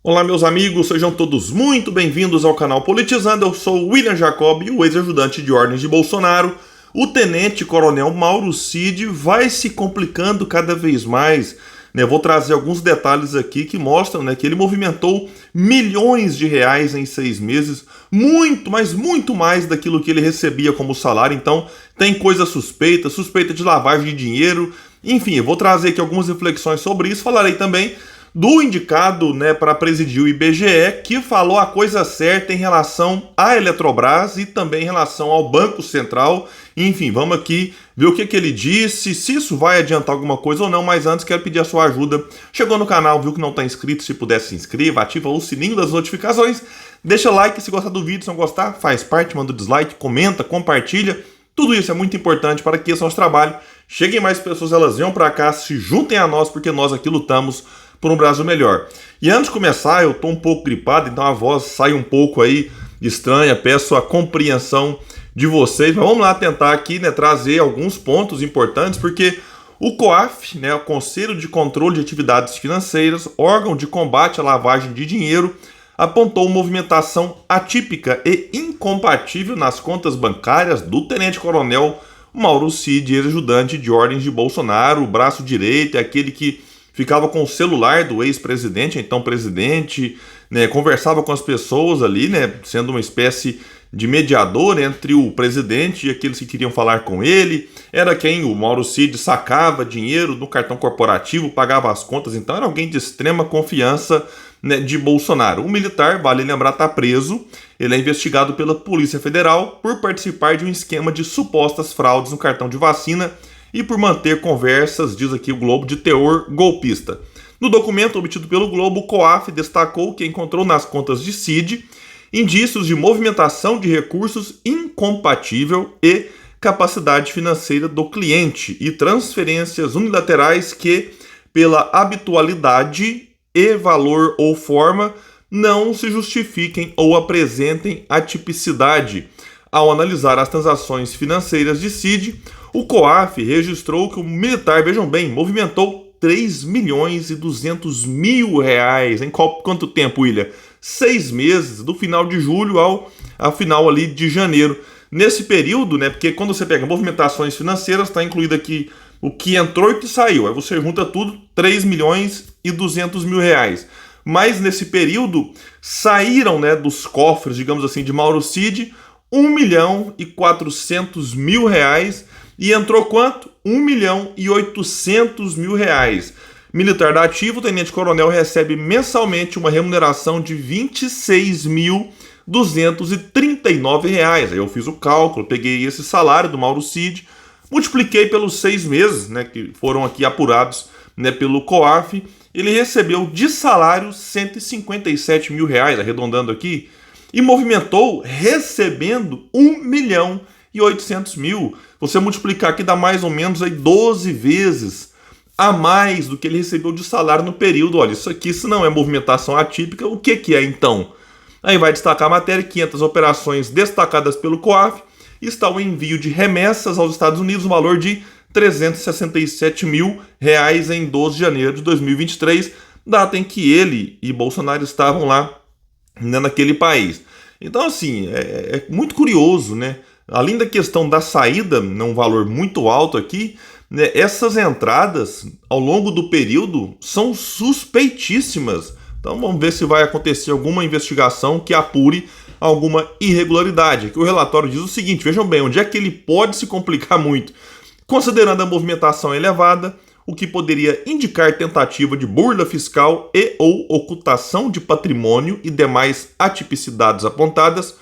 Olá, meus amigos, sejam todos muito bem-vindos ao canal Politizando. Eu sou o William Jacob, o ex-ajudante de ordens de Bolsonaro. O tenente-coronel Mauro Cid vai se complicando cada vez mais. Eu vou trazer alguns detalhes aqui que mostram que ele movimentou milhões de reais em 6 meses, muito, mas muito mais daquilo que ele recebia como salário. Então, tem coisa suspeita de lavagem de dinheiro. Enfim, eu vou trazer aqui algumas reflexões sobre isso. Falarei também do indicado para presidir o IBGE, que falou a coisa certa em relação à Eletrobras e também em relação ao Banco Central. Enfim, vamos aqui ver o que ele disse, se isso vai adiantar alguma coisa ou não, mas antes quero pedir a sua ajuda. Chegou no canal, viu que não está inscrito, se puder se inscreva, ativa o sininho das notificações, deixa like se gostar do vídeo, se não gostar, faz parte, manda o dislike, comenta, compartilha. Tudo isso é muito importante para que esse nosso trabalho cheguem mais pessoas, elas venham para cá, se juntem a nós, porque nós aqui lutamos por um Brasil melhor. E antes de começar, eu estou um pouco gripado, então a voz sai um pouco aí estranha, peço a compreensão de vocês, mas vamos lá tentar aqui trazer alguns pontos importantes, porque o COAF, o Conselho de Controle de Atividades Financeiras, órgão de combate à lavagem de dinheiro, apontou movimentação atípica e incompatível nas contas bancárias do tenente-coronel Mauro Cid, ex-ajudante de ordens de Bolsonaro, o braço direito, é aquele que ficava com o celular do ex-presidente, então presidente, conversava com as pessoas ali, sendo uma espécie de mediador entre o presidente e aqueles que queriam falar com ele. Era quem o Mauro Cid sacava dinheiro no cartão corporativo, pagava as contas, então era alguém de extrema confiança de Bolsonaro. O militar, vale lembrar, está preso. Ele é investigado pela Polícia Federal por participar de um esquema de supostas fraudes no cartão de vacina e por manter conversas, diz aqui o Globo, de teor golpista. No documento obtido pelo Globo, o COAF destacou que encontrou nas contas de Cid indícios de movimentação de recursos incompatível e capacidade financeira do cliente e transferências unilaterais que, pela habitualidade e valor ou forma, não se justifiquem ou apresentem atipicidade. Ao analisar as transações financeiras de Cid, o COAF registrou que o militar, vejam bem, movimentou 3 milhões e 200 mil reais. Em quanto tempo, William? 6 meses, do final de julho ao final ali de janeiro. Nesse período, porque quando você pega movimentações financeiras, está incluído aqui o que entrou e o que saiu. Aí você junta tudo, 3 milhões e 200 mil reais. Mas nesse período, saíram dos cofres, digamos assim, de Mauro Cid, 1 milhão e 400 mil reais, e entrou quanto? 1 milhão e 800 mil reais. Militar da ativa, o tenente-coronel recebe mensalmente uma remuneração de R$ 26.239 reais. Aí eu fiz o cálculo, peguei esse salário do Mauro Cid, multipliquei pelos 6 meses, que foram aqui apurados pelo COAF. Ele recebeu de salário 157 mil reais, arredondando aqui, e movimentou recebendo 1 milhão e 800 mil. Você multiplicar aqui dá mais ou menos aí 12 vezes a mais do que ele recebeu de salário no período. Olha, isso não é movimentação atípica, o que é então? Aí vai destacar a matéria, 500 operações destacadas pelo COAF, está o envio de remessas aos Estados Unidos, no valor de 367 mil reais em 12 de janeiro de 2023, data em que ele e Bolsonaro estavam lá naquele país. Então, assim, é muito curioso, Além da questão da saída, um valor muito alto aqui, essas entradas ao longo do período são suspeitíssimas. Então vamos ver se vai acontecer alguma investigação que apure alguma irregularidade. Aqui o relatório diz o seguinte, vejam bem, onde é que ele pode se complicar muito? Considerando a movimentação elevada, o que poderia indicar tentativa de burla fiscal e ou ocultação de patrimônio e demais atipicidades apontadas,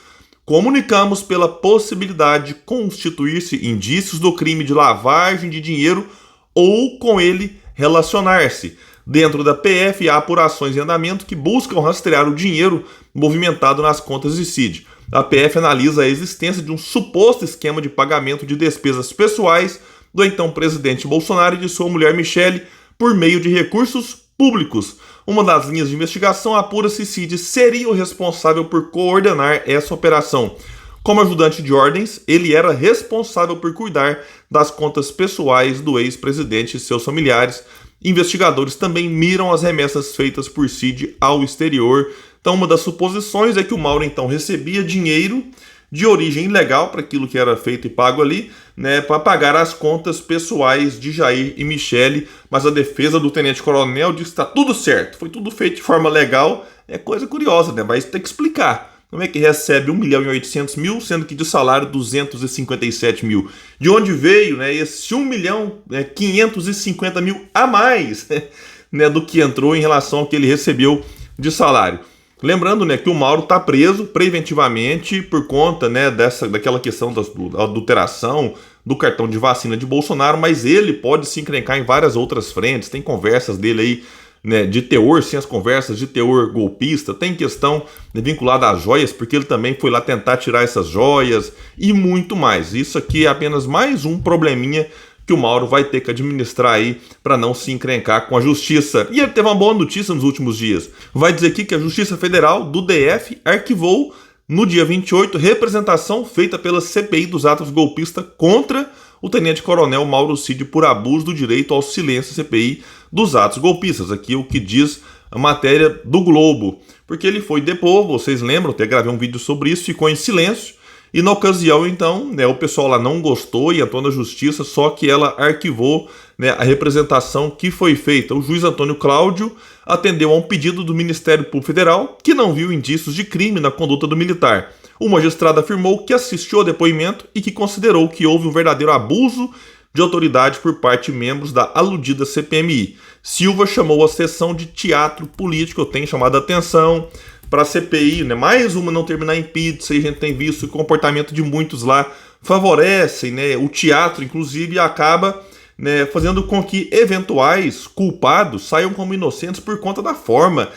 comunicamos pela possibilidade de constituir-se indícios do crime de lavagem de dinheiro ou com ele relacionar-se. Dentro da PF, há apurações em andamento que buscam rastrear o dinheiro movimentado nas contas de Cid. A PF analisa a existência de um suposto esquema de pagamento de despesas pessoais do então presidente Bolsonaro e de sua mulher Michele por meio de recursos públicos. Uma das linhas de investigação apura se Cid seria o responsável por coordenar essa operação. Como ajudante de ordens, ele era responsável por cuidar das contas pessoais do ex-presidente e seus familiares. investigadores também miram as remessas feitas por Cid ao exterior. Então, uma das suposições é que o Mauro, então, recebia dinheiro de origem ilegal para aquilo que era feito e pago ali, né, para pagar as contas pessoais de Jair e Michele, mas a defesa do tenente-coronel diz que está tudo certo, foi tudo feito de forma legal. É coisa curiosa, né? Vai ter que explicar. Como é que recebe 1.800.000, sendo que de salário 257 mil? De onde veio, né, esse 1.550.000 a mais, né, do que entrou em relação ao que ele recebeu de salário? Lembrando, né, que o Mauro está preso preventivamente por conta, né, daquela questão da adulteração do cartão de vacina de Bolsonaro, mas ele pode se encrencar em várias outras frentes. Tem conversas dele aí, né, de teor, sim, as conversas de teor golpista, tem questão, né, vinculada às joias, porque ele também foi lá tentar tirar essas joias e muito mais. Isso aqui é apenas mais um probleminha que o Mauro vai ter que administrar aí para não se encrencar com a justiça. E ele teve uma boa notícia nos últimos dias. Vai dizer aqui que a Justiça Federal do DF arquivou no dia 28 representação feita pela CPI dos atos golpistas contra o tenente-coronel Mauro Cid por abuso do direito ao silêncio, CPI dos atos golpistas. Aqui o que diz a matéria do Globo. Porque ele foi depor, vocês lembram, até gravei um vídeo sobre isso, ficou em silêncio. E na ocasião, então, né, o pessoal lá não gostou e entrou na justiça, só que ela arquivou, né, a representação que foi feita. O juiz Antônio Cláudio atendeu a um pedido do Ministério Público Federal que não viu indícios de crime na conduta do militar. O magistrado afirmou que assistiu ao depoimento e que considerou que houve um verdadeiro abuso de autoridade por parte de membros da aludida CPMI. Silva chamou a sessão de teatro político. Eu tenho chamado a atenção para a CPI, né? Mais uma não terminar em pizza, e a gente tem visto que o comportamento de muitos lá favorecem, né, o teatro, inclusive, e acaba, né, fazendo com que eventuais culpados saiam como inocentes por conta da forma.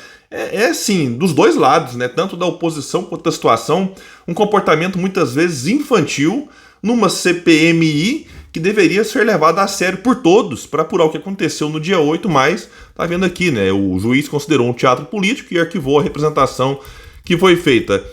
Assim, dos dois lados, né, tanto da oposição quanto da situação, um comportamento muitas vezes infantil numa CPMI que deveria ser levada a sério por todos para apurar o que aconteceu no dia 8, mas tá vendo aqui, né? O juiz considerou um teatro político e arquivou a representação que foi feita.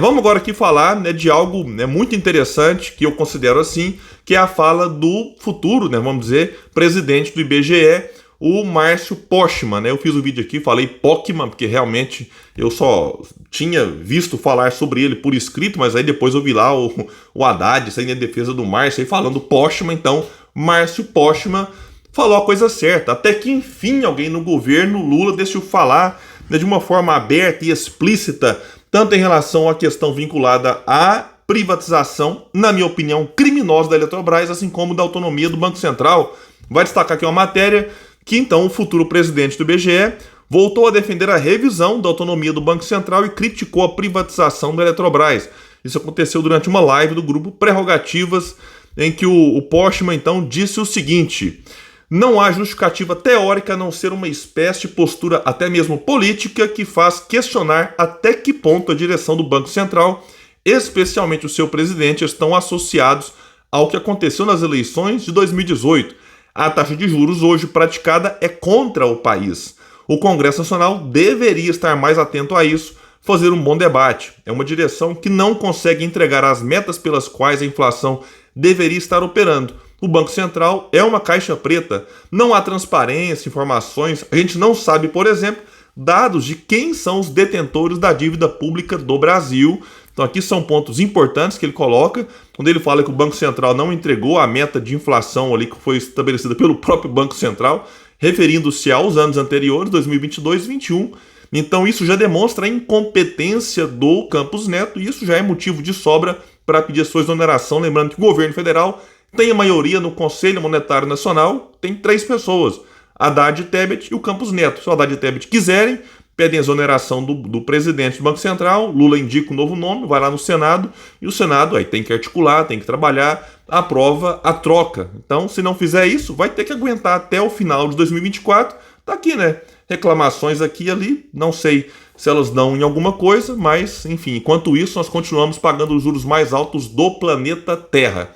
Vamos agora aqui falar, né, de algo, né, muito interessante, que eu considero assim, que é a fala do futuro, né, vamos dizer, presidente do IBGE, o Márcio Postman, né? Eu fiz um vídeo aqui, falei Pokémon, porque realmente eu só tinha visto falar sobre ele por escrito, mas aí depois eu vi lá o Haddad saindo em defesa do Márcio, aí falando Postman. Então, Márcio Postman falou a coisa certa. Até que, enfim, alguém no governo Lula decidiu falar, né, de uma forma aberta e explícita, tanto em relação à questão vinculada à privatização, na minha opinião, criminosa da Eletrobras, assim como da autonomia do Banco Central. Vai destacar aqui uma matéria que então o futuro presidente do IBGE voltou a defender a revisão da autonomia do Banco Central e criticou a privatização da Eletrobras. Isso aconteceu durante uma live do grupo Prerrogativas, em que o Postman então disse o seguinte: não há justificativa teórica a não ser uma espécie de postura até mesmo política que faz questionar até que ponto a direção do Banco Central, especialmente o seu presidente, estão associados ao que aconteceu nas eleições de 2018. A taxa de juros hoje praticada é contra o país. O Congresso Nacional deveria estar mais atento a isso, fazer um bom debate. É uma direção que não consegue entregar as metas pelas quais a inflação deveria estar operando. O Banco Central é uma caixa preta, não há transparência, informações, a gente não sabe, por exemplo, dados de quem são os detentores da dívida pública do Brasil. Então aqui são pontos importantes que ele coloca, quando ele fala que o Banco Central não entregou a meta de inflação ali que foi estabelecida pelo próprio Banco Central, referindo-se aos anos anteriores, 2022 e 2021. Então isso já demonstra a incompetência do Campos Neto, e isso já é motivo de sobra para pedir a sua exoneração. Lembrando que o governo federal tem a maioria no Conselho Monetário Nacional, tem 3 pessoas, Haddad, Tebet e o Campos Neto. Se o Haddad e Tebet quiserem, pedem a exoneração do presidente do Banco Central, Lula indica um novo nome, vai lá no Senado, e o Senado aí tem que articular, tem que trabalhar, aprova a troca. Então, se não fizer isso, vai ter que aguentar até o final de 2024. Tá aqui, né? Reclamações aqui e ali, não sei se elas dão em alguma coisa, mas, enfim, enquanto isso, nós continuamos pagando os juros mais altos do planeta Terra.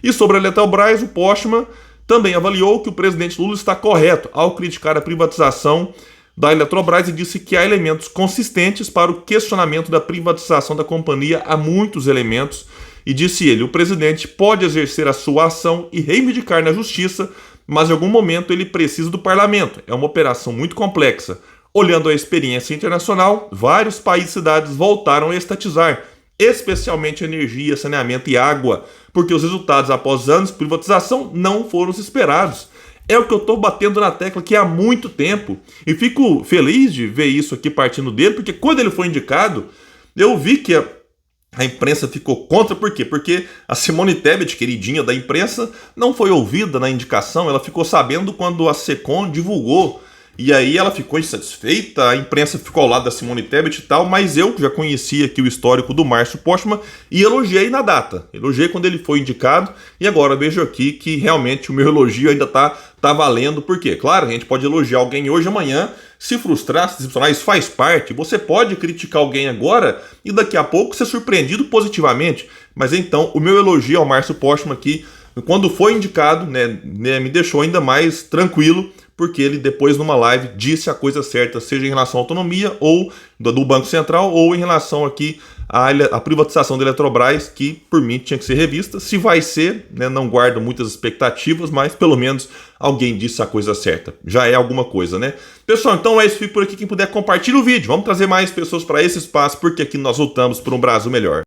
E sobre a Eletrobras, o Postman também avaliou que o presidente Lula está correto ao criticar a privatização da Eletrobras e disse que há elementos consistentes para o questionamento da privatização da companhia. Há muitos elementos, e disse ele, o presidente pode exercer a sua ação e reivindicar na justiça, mas em algum momento ele precisa do parlamento. É uma operação muito complexa. Olhando a experiência internacional, vários países e cidades voltaram a estatizar, especialmente energia, saneamento e água, porque os resultados após anos de privatização não foram os esperados. É o que eu estou batendo na tecla aqui há muito tempo. E fico feliz de ver isso aqui partindo dele, porque quando ele foi indicado, eu vi que a imprensa ficou contra. Por quê? Porque a Simone Tebet, queridinha da imprensa, não foi ouvida na indicação. Ela ficou sabendo quando a Secom divulgou. E aí ela ficou insatisfeita, a imprensa ficou ao lado da Simone Tebet e tal, mas eu já conhecia aqui o histórico do Márcio Postman e elogiei na data. Elogiei quando ele foi indicado e agora vejo aqui que realmente o meu elogio ainda tá valendo. Por quê? Claro, a gente pode elogiar alguém hoje, amanhã, se frustrar, se decepcionar, isso faz parte. Você pode criticar alguém agora e daqui a pouco ser surpreendido positivamente. Mas então, o meu elogio ao Márcio Postman aqui, quando foi indicado, me deixou ainda mais tranquilo, porque ele depois numa live disse a coisa certa, seja em relação à autonomia ou do Banco Central ou em relação aqui à privatização da Eletrobras, que por mim tinha que ser revista. Se vai ser, não guardo muitas expectativas, mas pelo menos alguém disse a coisa certa. Já é alguma coisa, né? Pessoal, então é isso, fico por aqui. Quem puder, compartilha o vídeo. Vamos trazer mais pessoas para esse espaço, porque aqui nós lutamos por um Brasil melhor.